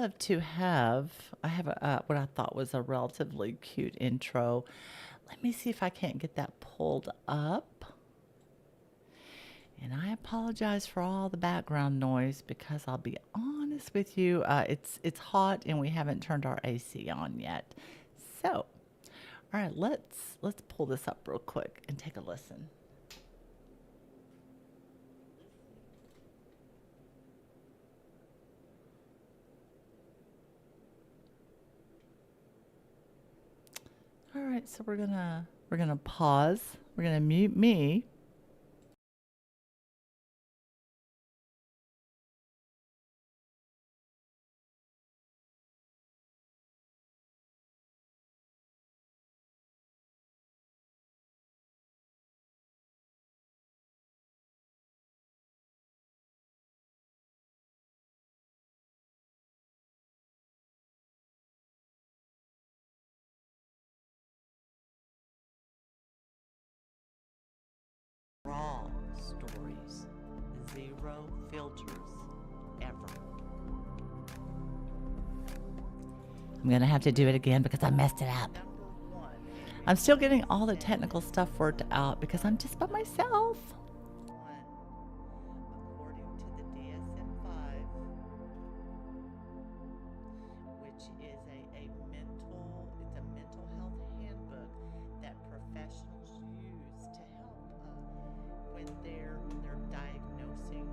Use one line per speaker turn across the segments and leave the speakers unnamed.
love to have, I have what I thought was a relatively cute intro. Let me see if I can't get that pulled up. And I apologize for all the background noise because I'll be honest with you, it's hot and we haven't turned our AC on yet. So, all right, let's pull this up real quick and take a listen. All right, so we're gonna pause. We're gonna mute me. Raw stories, zero filters, ever. I'm gonna have to do it again because I messed it up. I'm still getting all the technical stuff worked out because I'm just by myself. According to the DSM-5, which is a mental health handbook that professionals use to help when they're diagnosing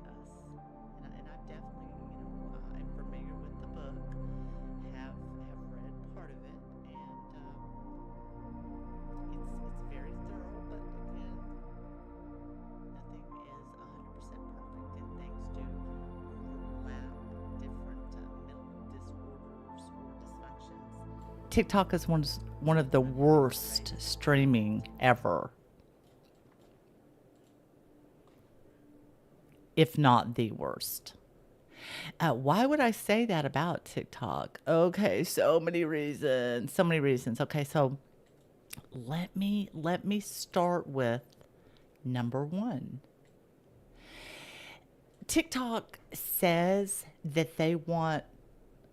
us. And I've definitely, I'm familiar with the book, have read part of it, and it's very thorough. But again, nothing is 100% perfect, and things do overlap. Different mental disorders or dysfunctions. TikTok is one of the worst streaming ever, if not the worst. Why would I say that about TikTok? Okay, so many reasons. So many reasons. Okay, so let me start with number one. TikTok says that they want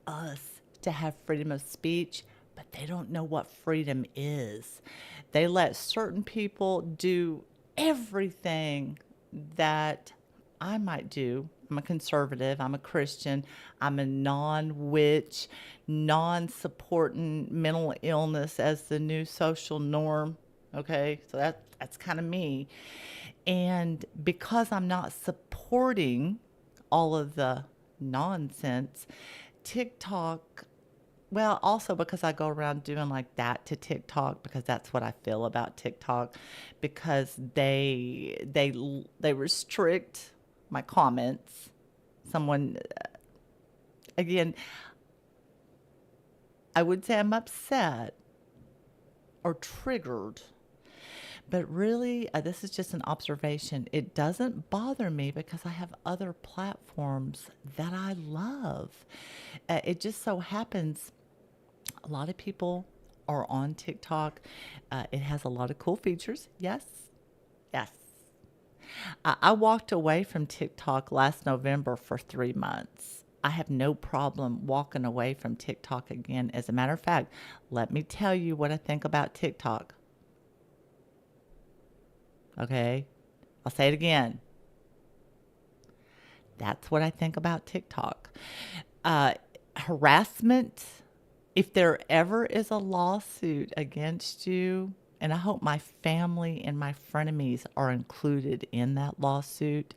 us to have freedom of speech, but they don't know what freedom is. They let certain people do everything that I might do. I'm a conservative, I'm a Christian, I'm a non witch, non supporting mental illness as the new social norm. Okay, so that's kind of me. And because I'm not supporting all of the nonsense, TikTok, well, also because I go around doing like that to TikTok because that's what I feel about TikTok, because they restrict my comments. Someone, again, I would say I'm upset or triggered, but really, this is just an observation. It doesn't bother me because I have other platforms that I love. It just so happens a lot of people are on TikTok. It has a lot of cool features. Yes, yes. I walked away from TikTok last November for 3 months. I have no problem walking away from TikTok again. As a matter of fact, let me tell you what I think about TikTok. Okay? I'll say it again. That's what I think about TikTok. Uh, Harassment, if there ever is a lawsuit against you, and I hope my family and my frenemies are included in that lawsuit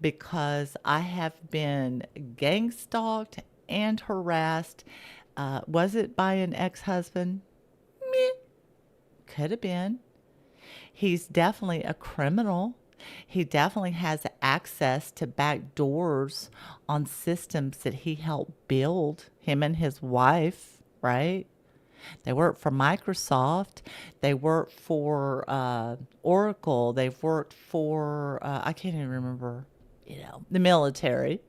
because I have been gang stalked and harassed. Was it by an ex husband? Meh, could have been. He's definitely a criminal. He definitely has access to back doors on systems that he helped build, him and his wife, right? They work for Microsoft. They work for Oracle. They've worked for, I can't even remember, the military.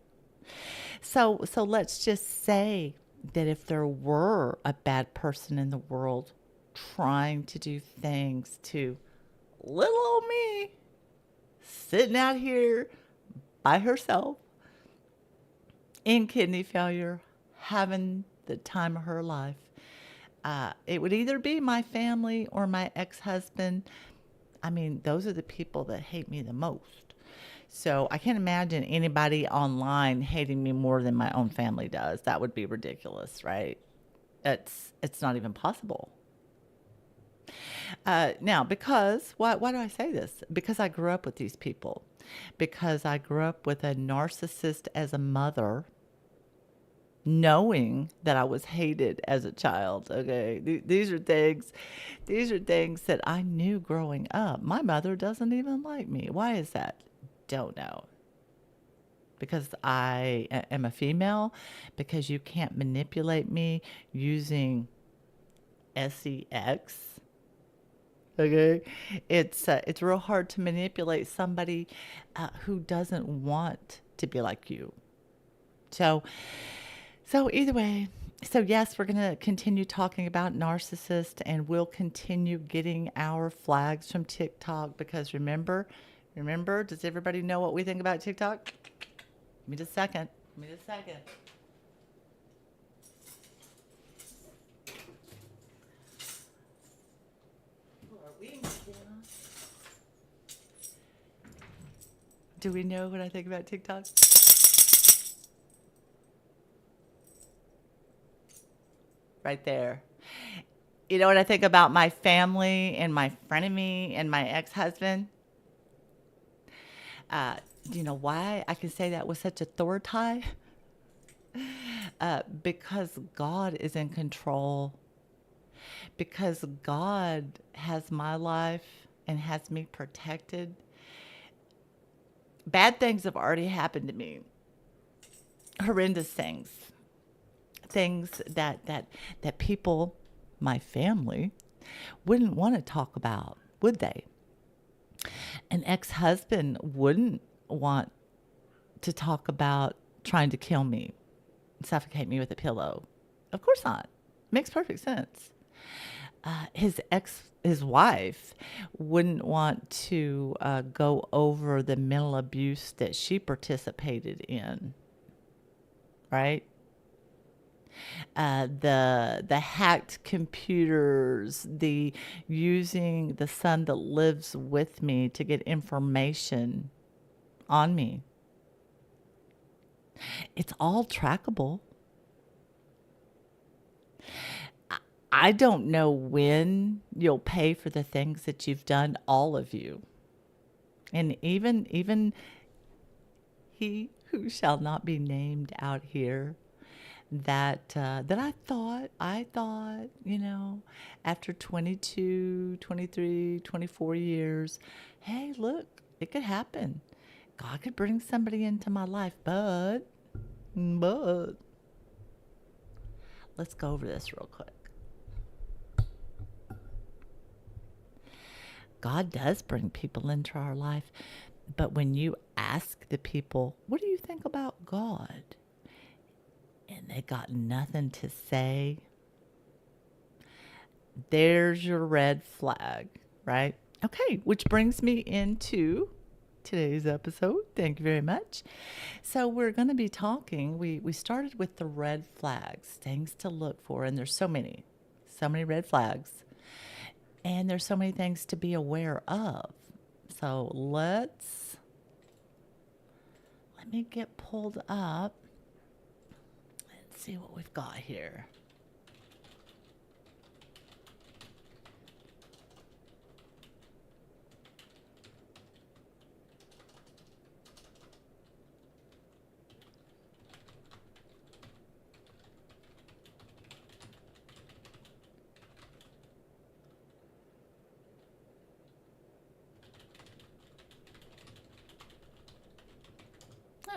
So let's just say that if there were a bad person in the world trying to do things to little old me sitting out here by herself, in kidney failure, having the time of her life. It would either be my family or my ex husband. I mean, those are the people that hate me the most. So I can't imagine anybody online hating me more than my own family does. That would be ridiculous, right? It's not even possible. Now, because why do I say this? Because I grew up with these people. Because I grew up with a narcissist as a mother, knowing that I was hated as a child. Okay, these are things that I knew growing up. My mother doesn't even like me. Why is that? Don't know. Because am a female, because you can't manipulate me using sex. Okay, it's real hard to manipulate somebody who doesn't want to be like you. So so either way, so yes, we're gonna continue talking about narcissists, and we'll continue getting our flags from TikTok because remember, does everybody know what we think about TikTok? Give me just a second. Give me just a second. Do we know what I think about TikTok? Right there. You know what I think about my family and my frenemy and my ex-husband? Do you know why I can say that with such authority? Because God is in control. Because God has my life and has me protected. Bad things have already happened to me. Horrendous things. Things that people, my family, wouldn't want to talk about, would they? An ex-husband wouldn't want to talk about trying to kill me, suffocate me with a pillow. Of course not. Makes perfect sense. His wife wouldn't want to go over the mental abuse that she participated in, right? The hacked computers, the using the son that lives with me to get information on me. It's all trackable. I don't know when you'll pay for the things that you've done, all of you. And even he who shall not be named out here, that I thought, after 22, 23, 24 years, hey, look, it could happen. God could bring somebody into my life, but let's go over this real quick. God does bring people into our life, but when you ask the people, what do you think about God? And they got nothing to say, there's your red flag, right? Okay, which brings me into today's episode. Thank you very much. So we're going to be talking, we started with the red flags, things to look for, and there's so many red flags. And there's so many things to be aware of. So let me get pulled up and see what we've got here.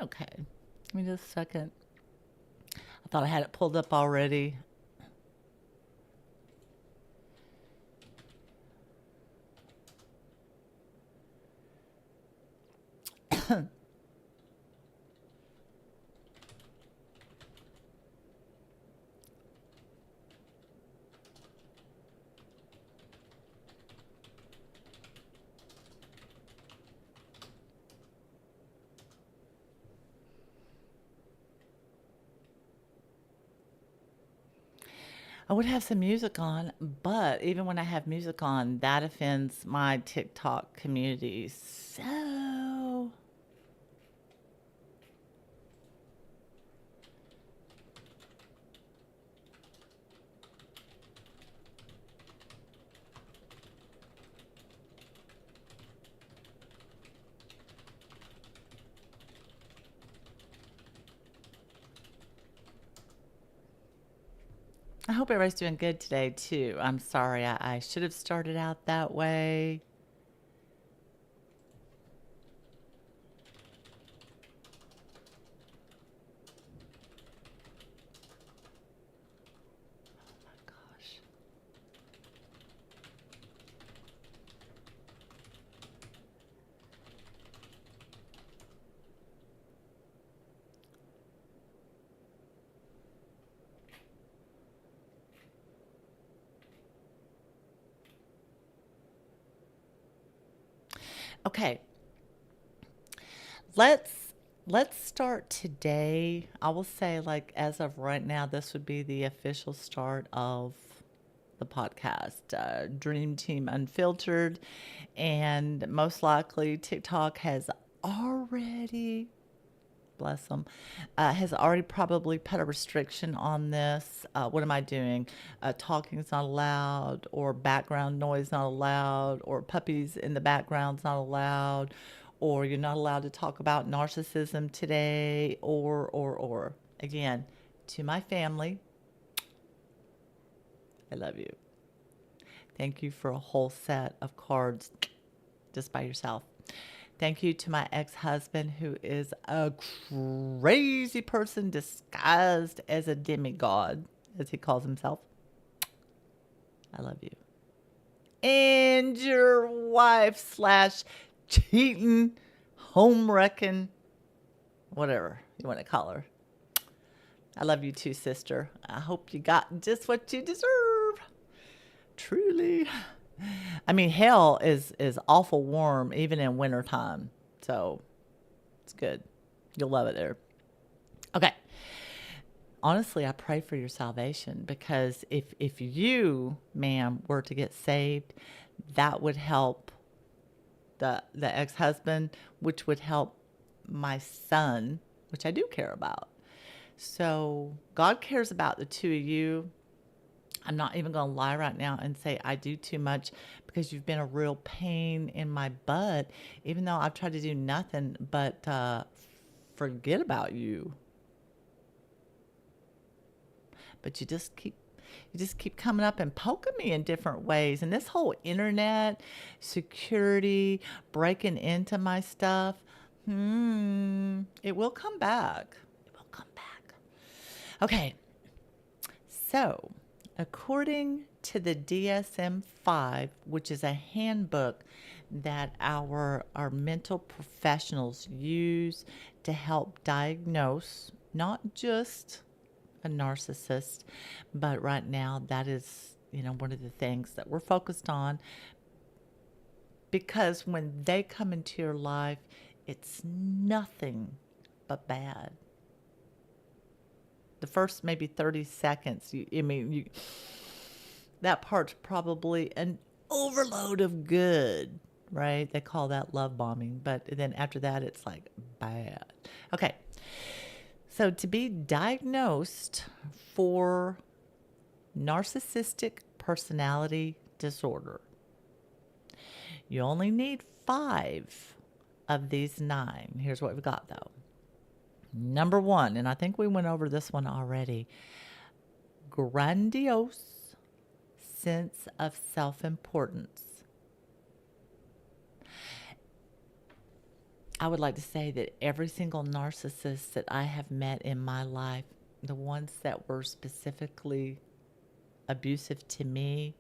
Okay, give me just a second. I thought I had it pulled up already. I would have some music on, but even when I have music on, that offends my TikTok community. So, I hope everybody's doing good today, too. I'm sorry, I should have started out that way. Gosh. Okay, let's let's start today. I will say, like, as of right now, this would be the official start of the podcast, Dream Team Unfiltered, and most likely TikTok has already, bless them, has already probably put a restriction on this. What am I doing? Talking is not allowed, or background noise not allowed, or puppies in the background's not allowed, or you're not allowed to talk about narcissism today, or. Again, to my family, I love you. Thank you for a whole set of cards just by yourself. Thank you to my ex husband, who is a crazy person disguised as a demigod, as he calls himself. I love you. And your wife slash cheating, home wrecking, whatever you want to call her. I love you too, sister. I hope you got just what you deserve. Truly. I mean, hell is awful warm even in wintertime. So it's good. You'll love it there. Okay. Honestly, I pray for your salvation, because if you, ma'am, were to get saved, that would help the ex-husband, which would help my son, which I do care about. So God cares about the two of you. I'm not even going to lie right now and say I do too much, because you've been a real pain in my butt, even though I've tried to do nothing but forget about you. But you just keep coming up and poking me in different ways. And this whole internet security, breaking into my stuff, it will come back. It will come back. Okay. So, according to the DSM 5, which is a handbook that our mental professionals use to help diagnose not just a narcissist, but right now that is, one of the things that we're focused on, because when they come into your life, it's nothing but bad. The first maybe 30 seconds, that part's probably an overload of good, right? They call that love bombing. But then after that, it's like bad. Okay. So to be diagnosed for narcissistic personality disorder, you only need 5 of these 9. Here's what we've got, though. Number 1, and I think we went over this one already, grandiose sense of self-importance. I would like to say that every single narcissist that I have met in my life, the ones that were specifically abusive to me,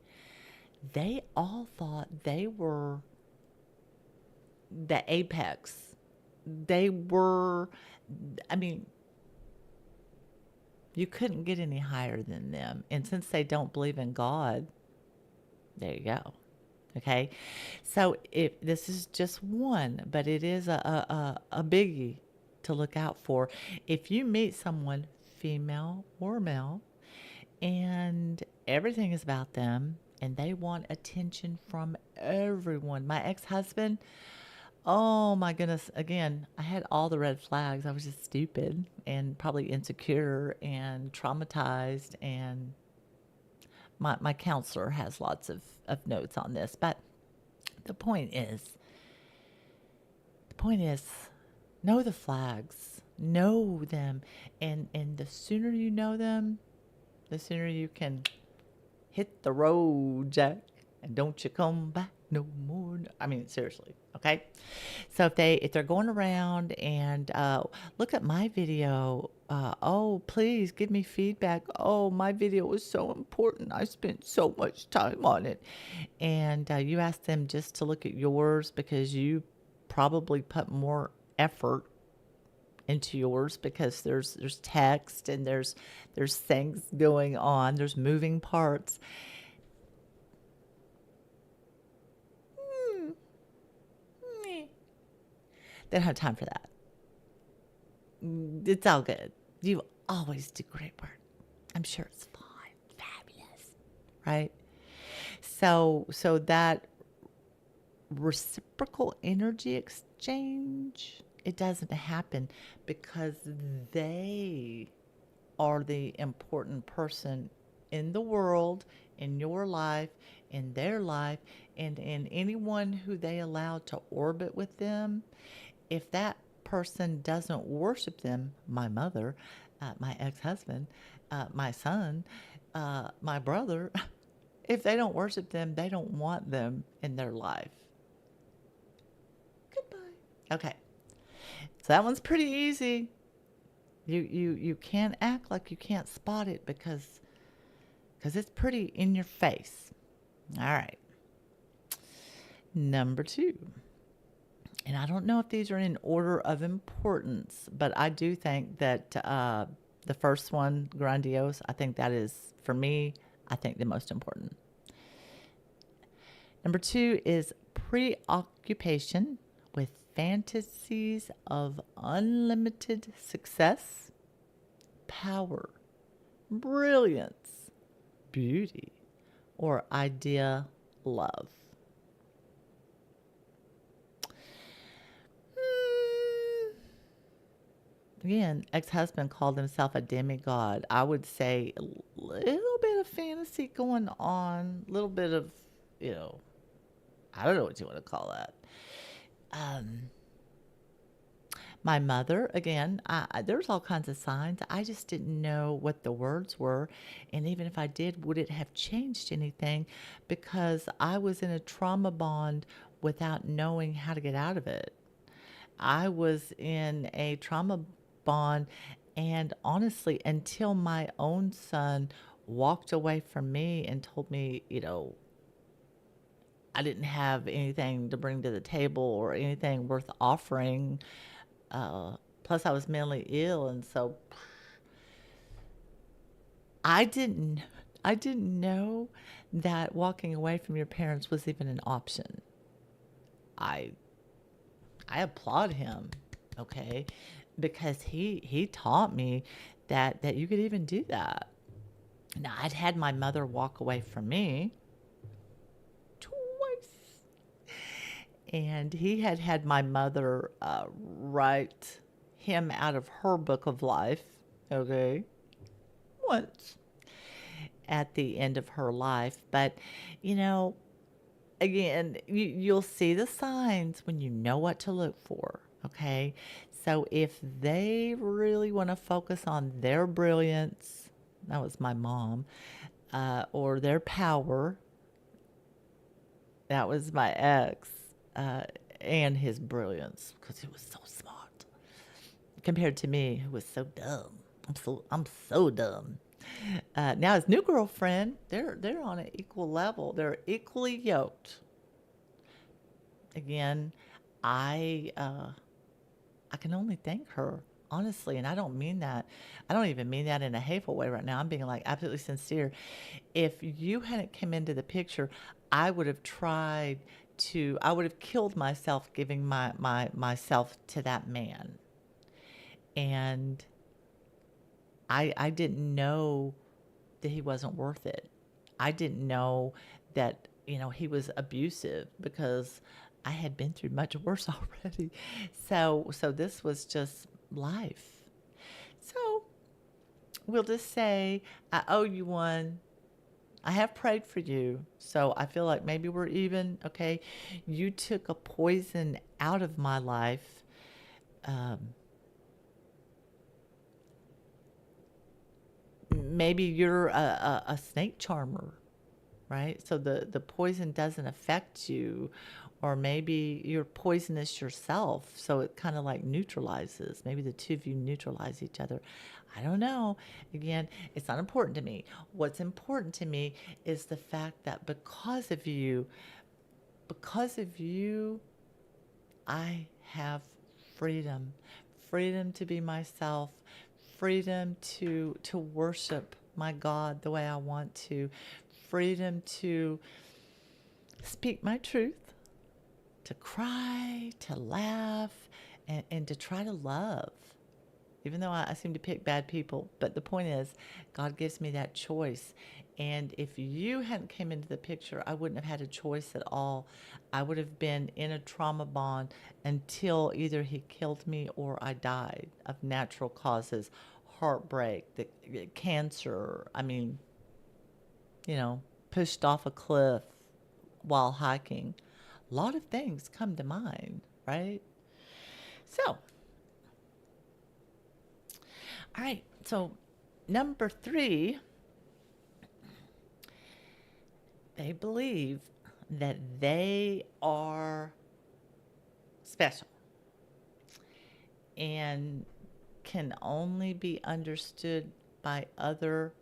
they all thought they were the apex. They were, I mean, you couldn't get any higher than them. And since they don't believe in God, there you go. Okay. So if this is just one, but it is a biggie to look out for. If you meet someone, female or male, and everything is about them and they want attention from everyone. My ex-husband, oh my goodness, again, I had all the red flags. I was just stupid and probably insecure and traumatized, and my counselor has lots of notes on this. But the point is, the point is, know the flags, know them, and the sooner you know them, the sooner you can hit the road, Jack, and don't you come back no more. I mean, seriously, okay? So if they're going around and look at my video, oh, please give me feedback. Oh, my video was so important. I spent so much time on it. And you ask them just to look at yours because you probably put more effort into yours, because there's text and there's things going on, there's moving parts. They don't have time for that. It's all good. You always do great work. I'm sure it's fine. Fabulous. Right? So that reciprocal energy exchange, it doesn't happen because they are the important person in the world, in your life, in their life, and in anyone who they allow to orbit with them. If that person doesn't worship them, my mother, my ex-husband, my son, my brother, if they don't worship them, they don't want them in their life. Goodbye. Okay. So that one's pretty easy. You can't act like you can't spot it because it's pretty in your face. All right. Number 2. And I don't know if these are in order of importance, but I do think that the first one, grandiose, I think that is, for me, I think the most important. Number 2 is preoccupation with fantasies of unlimited success, power, brilliance, beauty, or idea love. Again, ex-husband called himself a demigod. I would say a little bit of fantasy going on, a little bit of, I don't know what you want to call that. My mother, again, there's all kinds of signs. I just didn't know what the words were. And even if I did, would it have changed anything? Because I was in a trauma bond without knowing how to get out of it. I was in a trauma bond, and honestly, until my own son walked away from me and told me, I didn't have anything to bring to the table or anything worth offering. Plus, I was mentally ill, and so I didn't know that walking away from your parents was even an option. I applaud him, okay, because he taught me that you could even do that. Now, I'd had my mother walk away from me twice, and he had my mother write him out of her book of life, okay, once at the end of her life. But, again, you'll see the signs when you know what to look for, okay? So if they really want to focus on their brilliance, that was my mom, or their power, that was my ex, and his brilliance, because he was so smart compared to me, who was so dumb. I'm so dumb. Now his new girlfriend, they're on an equal level. They're equally yoked. Again, I can only thank her, honestly, and I don't mean that. I don't even mean that in a hateful way right now. I'm being like absolutely sincere. If you hadn't come into the picture, I would have killed myself giving myself to that man. And I didn't know that he wasn't worth it. I didn't know that, he was abusive because I had been through much worse already. So this was just life. So we'll just say, I owe you one. I have prayed for you. So I feel like maybe we're even. Okay. You took a poison out of my life. Um, Maybe you're a snake charmer, right? So the poison doesn't affect you, or maybe you're poisonous yourself. So it kind of like neutralizes. Maybe the two of you neutralize each other. I don't know. Again, it's not important to me. What's important to me is the fact that because of you, I have freedom, freedom to be myself, freedom to worship my God the way I want to, freedom to speak my truth, to cry, to laugh, and to try to love. Even though I seem to pick bad people, but the point is, God gives me that choice. And if you hadn't came into the picture, I wouldn't have had a choice at all. I would have been in a trauma bond until either he killed me or I died of natural causes, heartbreak, cancer. I mean, pushed off a cliff while hiking. A lot of things come to mind, right? So, all right. So, number 3, they believe that they are special and can only be understood by other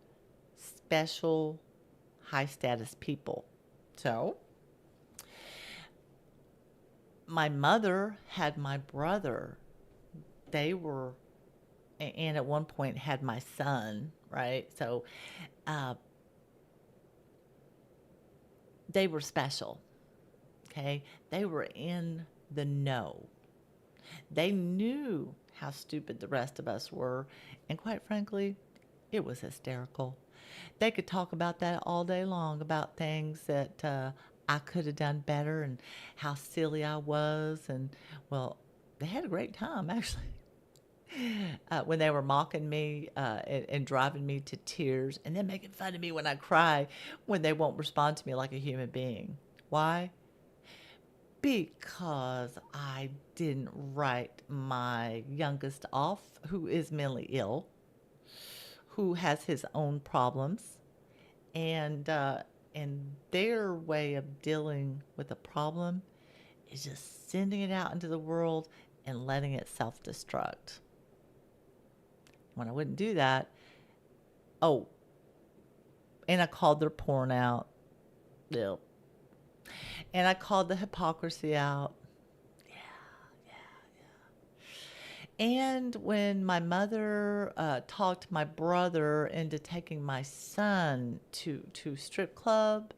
special high status people. So, my mother had my brother. They were, and at one point had my son, right? So, uh, they were special, okay? They were in the know. They knew how stupid the rest of us were, and quite frankly, it was hysterical. They could talk about that all day long, about things that I could have done better and how silly I was. And, well, they had a great time, actually. When they were mocking me and driving me to tears, and then making fun of me when I cry when they won't respond to me like a human being. Why? Because I didn't write my youngest off, who is mentally ill, who has his own problems, and their way of dealing with a problem is just sending it out into the world and letting it self-destruct. When I wouldn't do that, oh, and I called their porn out. Yep. And I called the hypocrisy out. Yeah, yeah, yeah. And when my mother talked my brother into taking my son to strip club,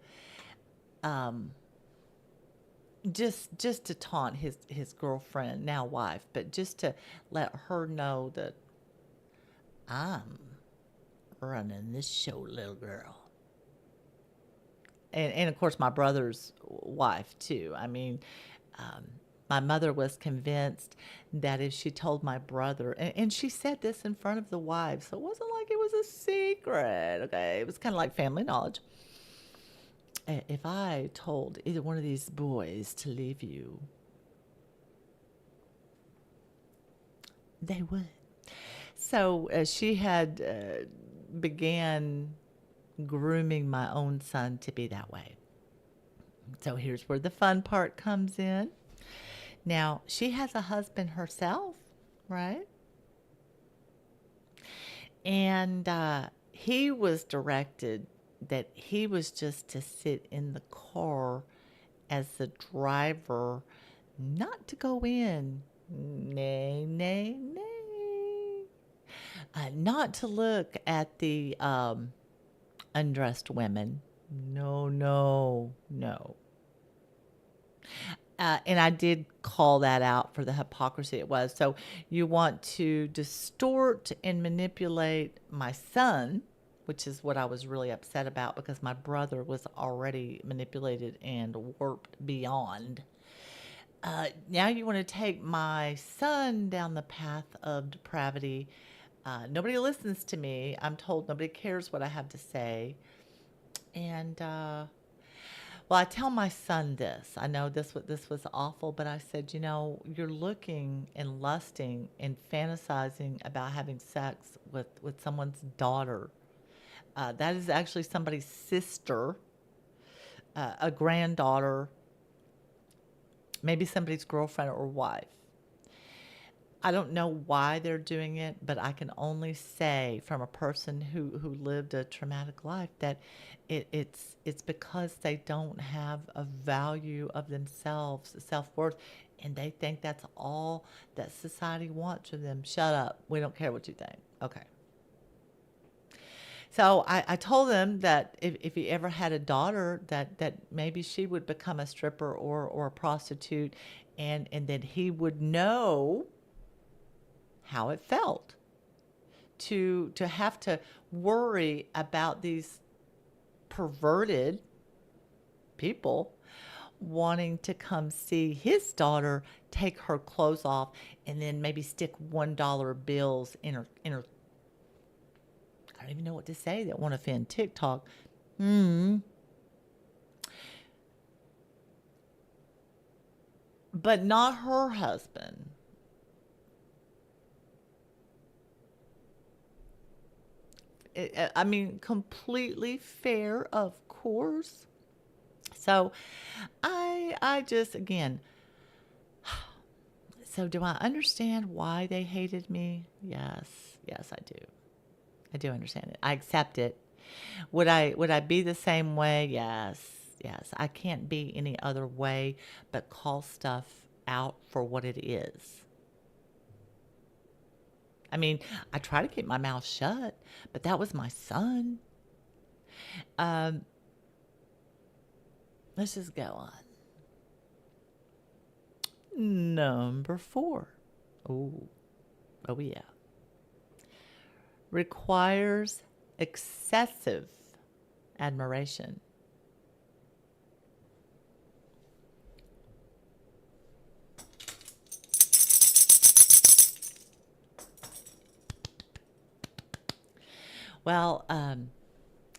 um, just to taunt his girlfriend, now wife, but just to let her know that I'm running this show, little girl. And of course my brother's wife too. I mean, um, my mother was convinced that if she told my brother, and she said this in front of the wives, so it wasn't like it was a secret, okay? It was kind of like family knowledge. If I told either one of these boys to leave you, they would. So she had began grooming my own son to be that way. So here's where the fun part comes in. Now, she has a husband herself, right? And he was directed that he was just to sit in the car as the driver, not to go in. Nay, nay, nay. Not to look at the undressed women. No, no, no. And I did call that out for the hypocrisy it was. So you want to distort and manipulate my son, which is what I was really upset about because my brother was already manipulated and warped beyond. Now you want to take my son down the path of depravity. Nobody listens to me. I'm told nobody cares what I have to say. And well, I tell my son this. I know this was awful, but I said, you're looking and lusting and fantasizing about having sex with someone's daughter. That is actually somebody's sister, a granddaughter, maybe somebody's girlfriend or wife. I don't know why they're doing it, but I can only say from a person who lived a traumatic life that it's because they don't have a value of themselves, self-worth, and they think that's all that society wants of them. Shut up. We don't care what you think. Okay. So I told him that if he ever had a daughter, that maybe she would become a stripper or a prostitute, and then he would know how it felt to have to worry about these perverted people wanting to come see his daughter take her clothes off and then maybe stick $1 bills in her. I don't even know what to say that won't offend TikTok. But not her husband. I mean, completely fair, of course. So I just, again, so do I understand why they hated me? Yes, I do. I do understand it. I accept it. Would I be the same way? Yes. I can't be any other way but call stuff out for what it is. I mean, I try to keep my mouth shut, but that was my son. Um, let's just go on. Number 4. Oh yeah. Requires excessive admiration. Well,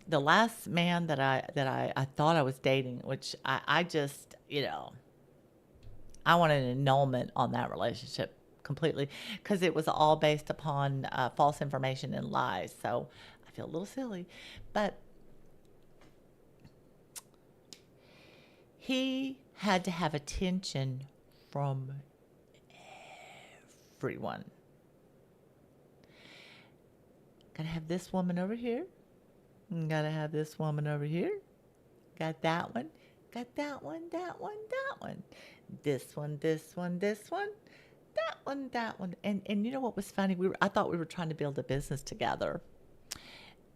the last man that I thought I was dating, which I just, I wanted an annulment on that relationship completely because it was all based upon false information and lies. So I feel a little silly, but he had to have attention from everyone. Gotta have this woman over here. Gotta have this woman over here. Got that one. Got that one, that one, that one. This one, this one, this one. That one, that one. And you know what was funny? I thought we were trying to build a business together.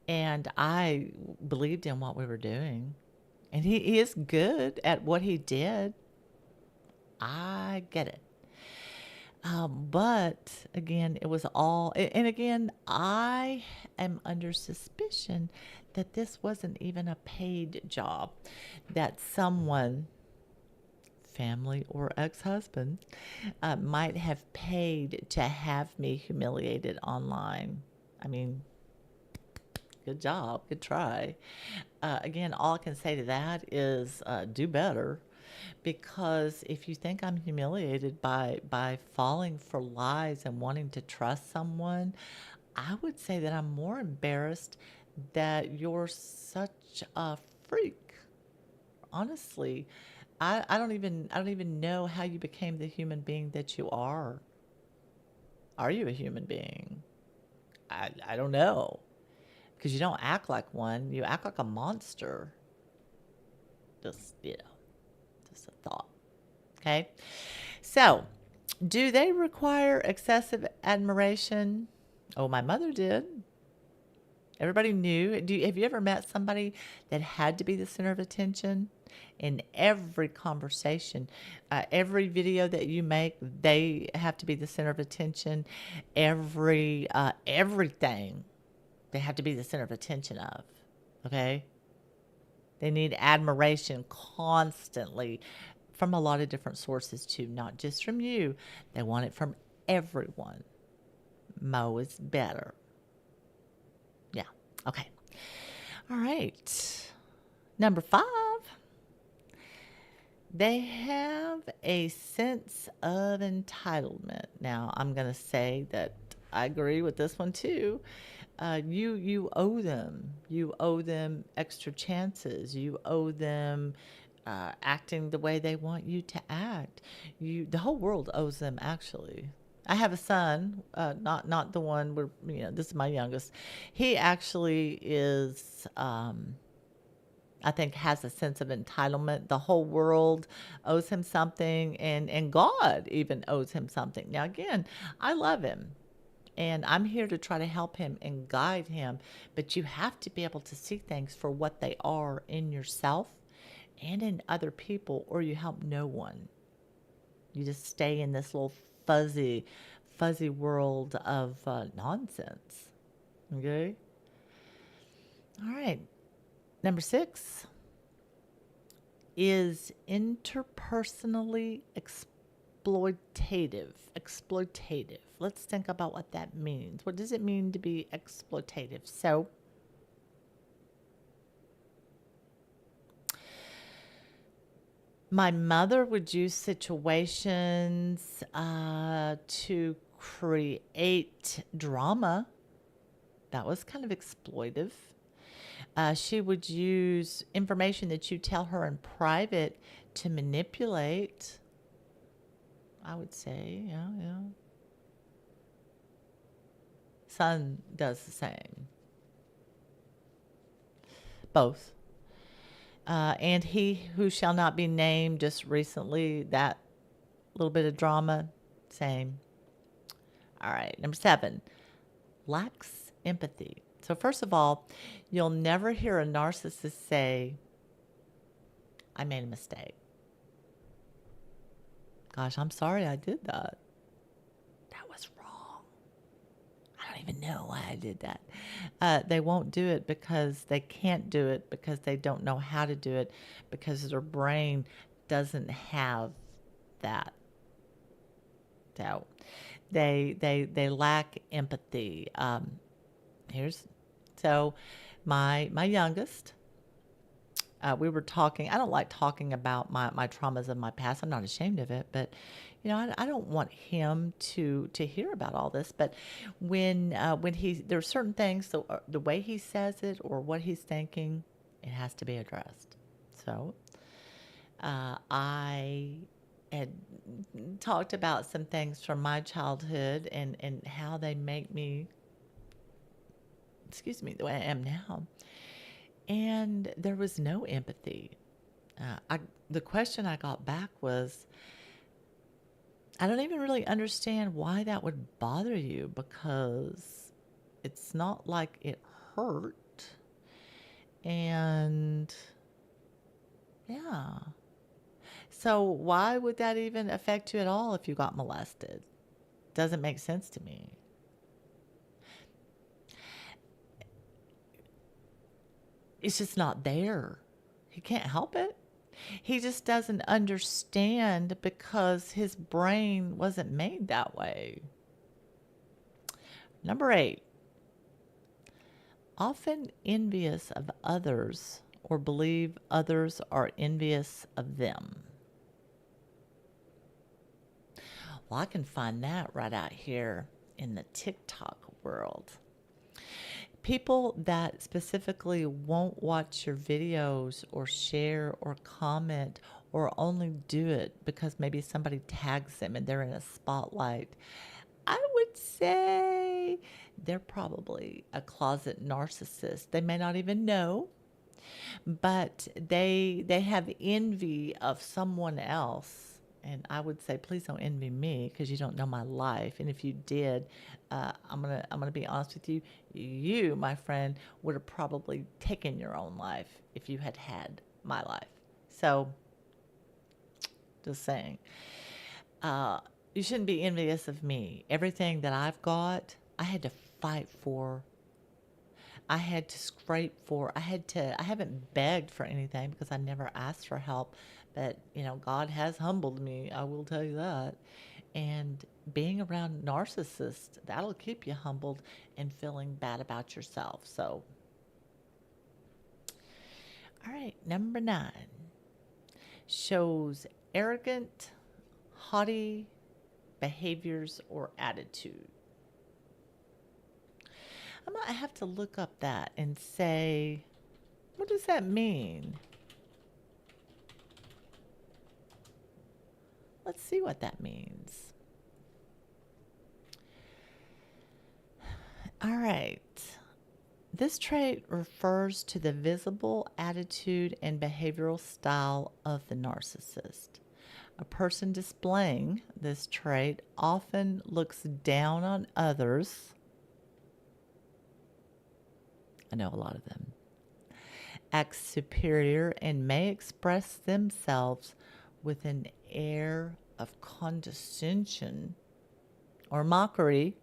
And I believed in what we were doing. And he is good at what he did. I get it. But again, it was all, and again, I am under suspicion that this wasn't even a paid job, that someone, family or ex-husband, might have paid to have me humiliated online. I mean, good job, good try. Again, all I can say to that is do better. Because if you think I'm humiliated by falling for lies and wanting to trust someone, I would say that I'm more embarrassed that you're such a freak. Honestly, I don't even know how you became the human being that you are. Are you a human being? I don't know. Because you don't act like one. You act like a monster. Just, just a thought. Okay. So, do they require excessive admiration? Oh, my mother did. Everybody knew. Have you ever met somebody that had to be the center of attention in every conversation? Every video that you make, they have to be the center of attention. Everything. they have to be the center of attention of. Okay? They need admiration constantly from a lot of different sources too, not just from you. They want it from everyone. Mo is better. Yeah. Okay. All right. Number 5. They have a sense of entitlement. Now, I'm going to say that I agree with this one too. You owe them. You owe them extra chances. You owe them acting the way they want you to act. The whole world owes them, actually. I have a son, not the one where, this is my youngest. He actually is. I think has a sense of entitlement. The whole world owes him something, and God even owes him something. Now, again, I love him, and I'm here to try to help him and guide him. But you have to be able to see things for what they are in yourself and in other people, or you help no one. You just stay in this little fuzzy world of nonsense. Okay? All right. Number 6 is interpersonally exploitative. Exploitative. Let's think about what that means. What does it mean to be exploitative? So, my mother would use situations to create drama. That was kind of exploitive. She would use information that you tell her in private to manipulate. I would say, yeah. Son does the same. Both. And he who shall not be named, just recently, that little bit of drama, same. All right, number 7, lacks empathy. So first of all, you'll never hear a narcissist say, I made a mistake. Gosh, I'm sorry I did that. That was wrong. I don't even know why I did that. They won't do it because they can't do it, because they don't know how to do it, because their brain doesn't have that. So they lack empathy. So my youngest, we were talking. I don't like talking about my traumas of my past. I'm not ashamed of it, but I don't want him to hear about all this. But when there's certain things, the way he says it or what he's thinking, it has to be addressed. So I had talked about some things from my childhood and how they make me, the way I am now. And there was no empathy. The question I got back was, I don't even really understand why that would bother you, because it's not like it hurt. And yeah. So why would that even affect you at all if you got molested? Doesn't make sense to me. It's just not there. He can't help it. He just doesn't understand because his brain wasn't made that way. Number 8, often envious of others or believe others are envious of them. Well, I can find that right out here in the TikTok world. People that specifically won't watch your videos or share or comment, or only do it because maybe somebody tags them and they're in a spotlight, I would say they're probably a closet narcissist. They may not even know, but they have envy of someone else. And I would say, please don't envy me, because you don't know my life. And if you did, I'm gonna be honest with you. You, my friend, would have probably taken your own life if you had had my life. So, just saying, you shouldn't be envious of me. Everything that I've got, I had to fight for. I had to scrape for, I haven't begged for anything because I never asked for help. But, God has humbled me. I will tell you that. And being around narcissists, that'll keep you humbled and feeling bad about yourself. So, all right, number 9 shows arrogant, haughty behaviors or attitude. I might have to look up that and say, what does that mean? Let's see what that means. All right. This trait refers to the visible attitude and behavioral style of the narcissist. A person displaying this trait often looks down on others. I know a lot of them. Acts superior and may express themselves with an air of condescension or mockery.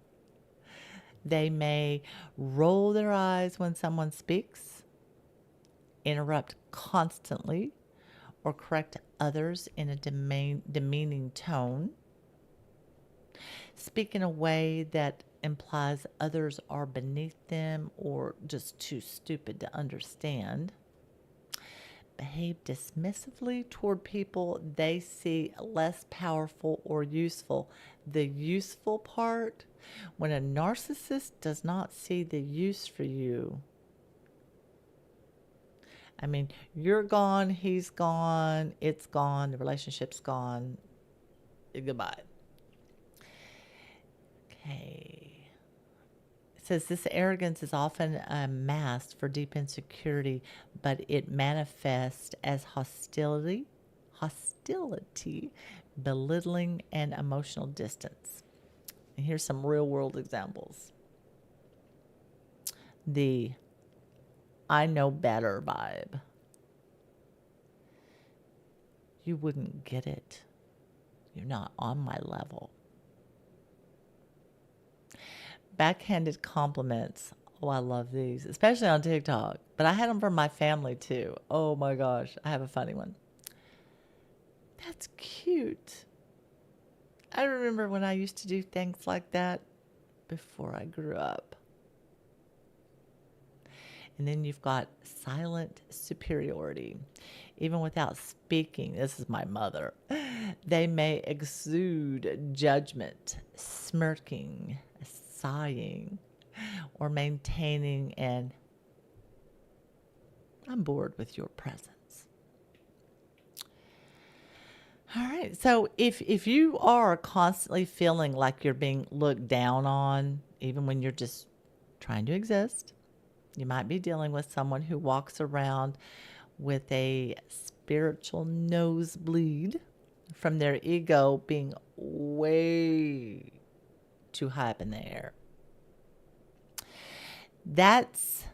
They may roll their eyes when someone speaks, interrupt constantly, or correct others in a demeaning tone, speak in a way that implies others are beneath them or just too stupid to understand, behave dismissively toward people they see less powerful or useful. The useful part, when a narcissist does not see the use for you, I mean, you're gone, he's gone, it's gone, the relationship's gone. Goodbye. Okay. It says this arrogance is often masked for deep insecurity, but it manifests as hostility, belittling, and emotional distance. And here's some real world examples. The I know better vibe. You wouldn't get it. You're not on my level. Backhanded compliments. Oh, I love these, especially on TikTok. But I had them from my family too. Oh my gosh, I have a funny one. That's cute. I remember when I used to do things like that before I grew up. And then you've got silent superiority. Even without speaking, this is my mother, they may exude judgment, smirking, sighing, or maintaining an I'm bored with your presence. All right. So if you are constantly feeling like you're being looked down on, even when you're just trying to exist, you might be dealing with someone who walks around with a spiritual nosebleed from their ego being way too high up in the air. That's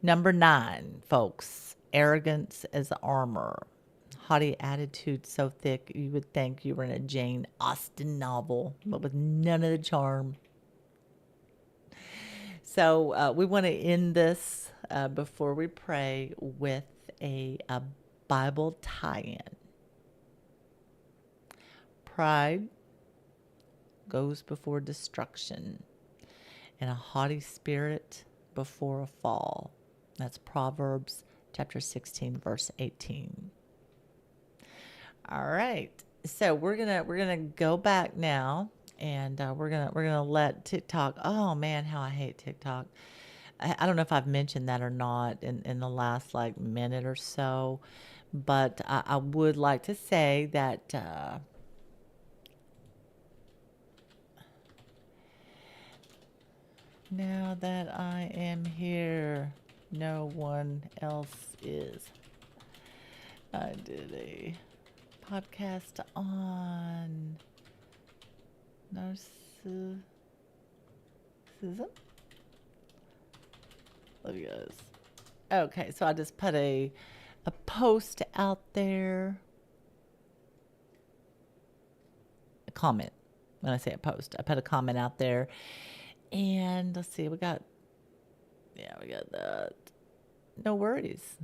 number 9, folks. Arrogance as armor. Haughty attitude so thick you would think you were in a Jane Austen novel, but with none of the charm. So we want to end this before we pray with a Bible tie-in. Pride goes before destruction, and a haughty spirit before a fall. That's Proverbs chapter 16, verse 18. All right. So we're gonna go back now, and we're gonna let TikTok. Oh man, how I hate TikTok. I don't know if I've mentioned that or not in the last minute or so, but I would like to say that now that I am here, no one else is. I did a podcast on narcissism. Love you guys. Okay, so I just put a post out there. A comment. When I say a post, I put a comment out there. And let's see, we got Yeah, we got that. No worries.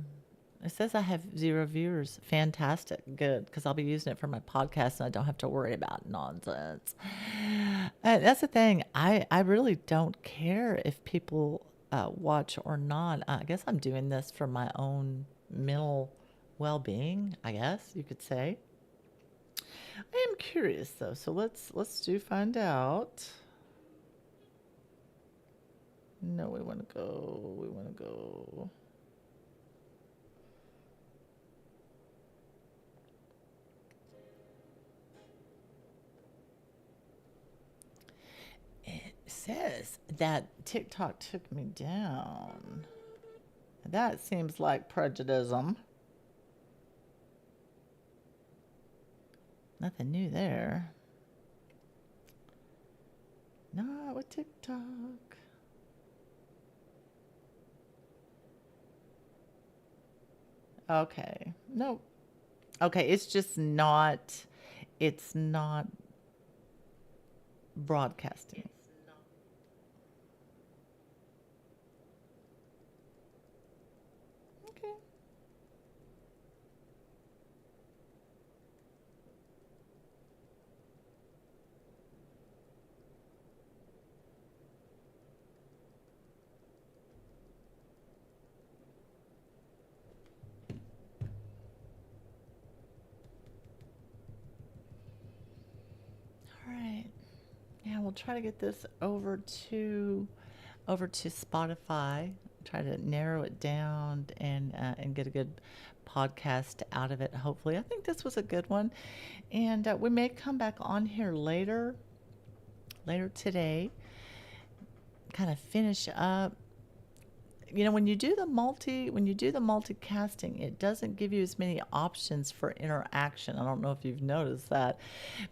It says I have 0 viewers. Fantastic. Good. Because I'll be using it for my podcast and I don't have to worry about nonsense. That's the thing. I really don't care if people watch or not. I guess I'm doing this for my own mental well being, I guess you could say. I am curious though. So let's do find out. No, we want to go. We want to go. It says that TikTok took me down. That seems like prejudice. Nothing new there. Not with TikTok. Okay. Nope. Okay, it's not broadcasting. Okay. All right. Yeah, we'll try to get this over to Spotify. Try to narrow it down and get a good podcast out of it. Hopefully, I think this was a good one, and we may come back on here later today. Kind of finish up. When you do the multicasting, it doesn't give you as many options for interaction. I don't know if you've noticed that,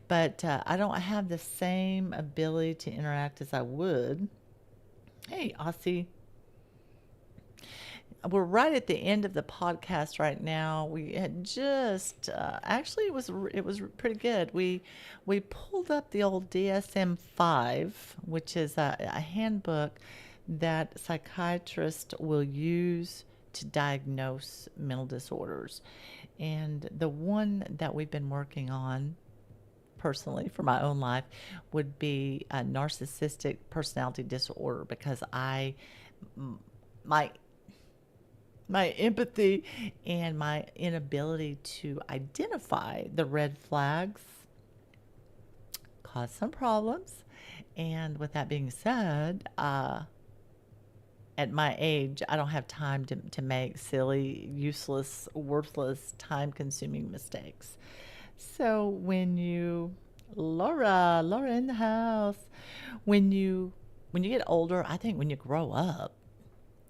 but I don't have the same ability to interact as I would. Hey, Aussie. We're right at the end of the podcast right now. We had just actually it was pretty good. We pulled up the old DSM-5, which is a handbook that psychiatrists will use to diagnose mental disorders. And the one that we've been working on personally for my own life would be a narcissistic personality disorder because my my empathy and my inability to identify the red flags caused some problems. And with that being said, at my age, I don't have time to make silly, useless, worthless, time consuming mistakes. So Laura in the house, when you get older, I think when you grow up,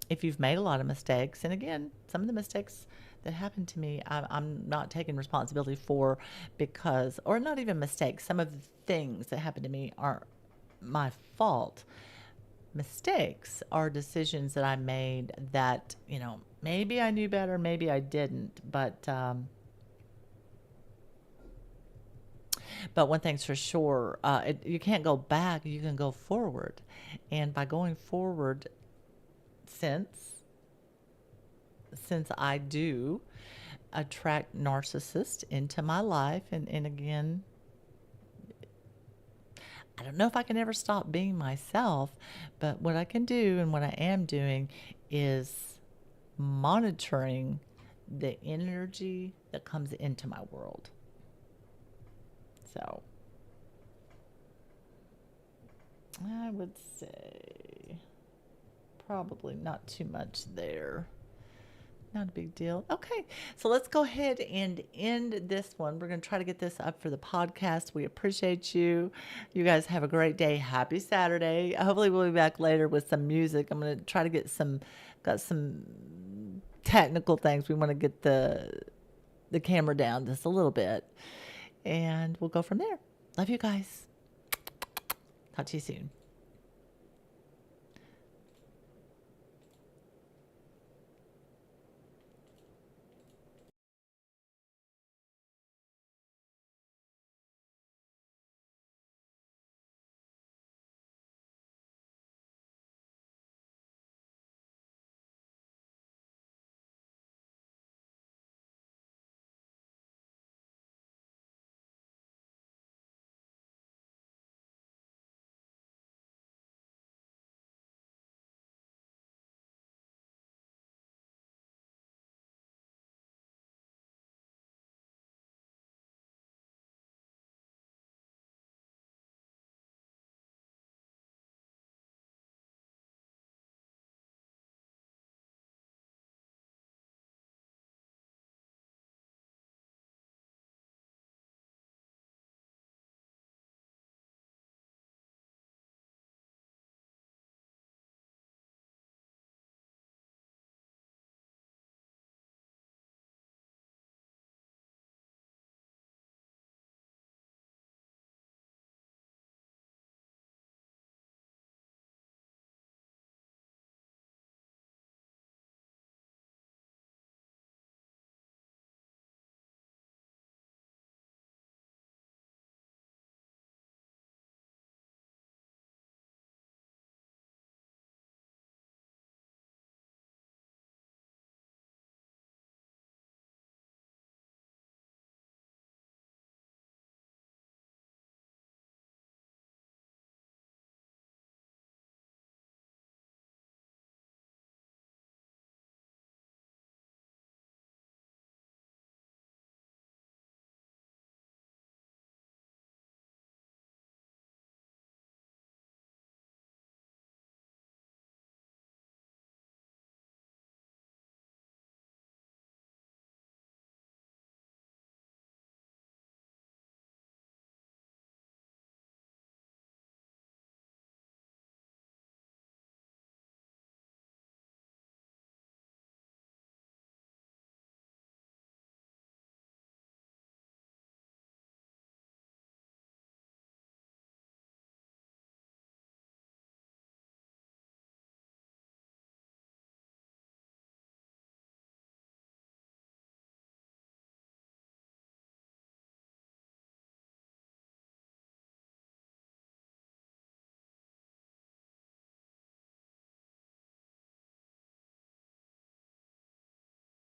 if you've made a lot of mistakes, and again, some of the mistakes that happened to me, I'm not taking responsibility for because, or not even mistakes, some of the things that happened to me aren't my fault. Mistakes are decisions that I made that, maybe I knew better, maybe I didn't, but one thing's for sure, you can't go back, you can go forward. And by going forward, since since I do attract narcissists into my life, and again, I don't know if I can ever stop being myself, but what I can do and what I am doing is monitoring the energy that comes into my world. So I would say probably not too much there. Not a big deal. Okay, so let's go ahead and end this one. We're going to try to get this up for the podcast. We appreciate you. You guys have a great day. Happy Saturday. Hopefully, we'll be back later with some music. I'm going to try to got some technical things. We want to get the camera down just a little bit, and we'll go from there. Love you guys. Talk to you soon.